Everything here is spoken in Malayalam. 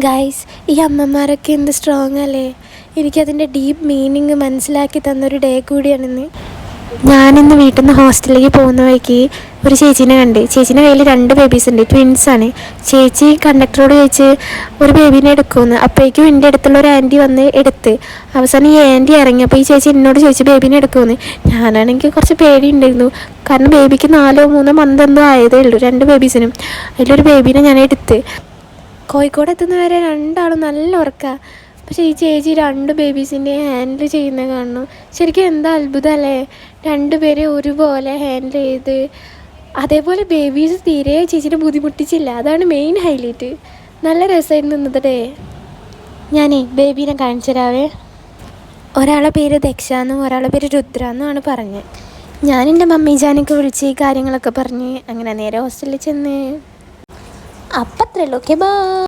ഗൈസ്, ഈ അമ്മമാരൊക്കെ എന്ത് സ്ട്രോങ് അല്ലേ. എനിക്കതിൻ്റെ ഡീപ്പ് മീനിങ് മനസ്സിലാക്കി തന്നൊരു ഡേ കൂടിയാണിന്ന്. ഞാനിന്ന് വീട്ടിൽ നിന്ന് ഹോസ്റ്റലിലേക്ക് പോകുന്ന വഴിക്ക് ഒരു ചേച്ചീനെ കണ്ട്. ചേച്ചീൻ്റെ കയ്യിൽ 2 ബേബീസ് ഉണ്ട്, ട്വിൻസാണ്. ചേച്ചി കണ്ടക്ടറോട് ചോദിച്ച് ഒരു ബേബീനെ എടുക്കുമെന്ന്. അപ്പോഴേക്കും എൻ്റെ അടുത്തുള്ള ഒരു ആൻറ്റി വന്ന് എടുത്ത്. അവസാനം ഈ ആൻറ്റി ഇറങ്ങി. അപ്പോൾ ഈ ചേച്ചി എന്നോട് ചോദിച്ചു ബേബീനെ എടുക്കുമെന്ന്. ഞാനാണെങ്കിൽ കുറച്ച് പേടിയുണ്ടായിരുന്നു, കാരണം ബേബിക്ക് 4-3 മന്ത് എന്തോ ആയതേ ഉള്ളൂ 2 ബേബീസിനും. അതിലൊരു ബേബീനെ ഞാൻ എടുത്ത്. കോഴിക്കോട് എത്തുന്നവരെ രണ്ടാളും നല്ല ഉറക്കമാണ്. പക്ഷേ ഈ ചേച്ചി 2 ബേബീസിനെ ഹാൻഡിൽ ചെയ്യുന്നത് കാണുന്നു. ശരിക്കും എന്താ അത്ഭുതമല്ലേ. 2 പേരെ ഒരുപോലെ ഹാൻഡിൽ ചെയ്ത്. അതേപോലെ ബേബീസ് തീരെ ചേച്ചീനെ ബുദ്ധിമുട്ടിച്ചില്ല. അതാണ് മെയിൻ ഹൈലൈറ്റ്. നല്ല രസമായിരുന്നു ഇന്നത്തെ ഡേ. ഞാനേ ബേബീനെ കാണിച്ചു തരാവേ. ഒരാളെ പേര് ദക്ഷ എന്നും ഒരാളെ പേര് രുദ്ര എന്നുമാണ് പറഞ്ഞത്. ഞാൻ എൻ്റെ മമ്മി ജാനൊക്കെ വിളിച്ച് ഈ കാര്യങ്ങളൊക്കെ പറഞ്ഞ് അങ്ങനെ നേരെ ഹോസ്റ്റലിൽ ചെന്ന്. അപ്പത്രേ ഉള്ളൂ. Okay, by.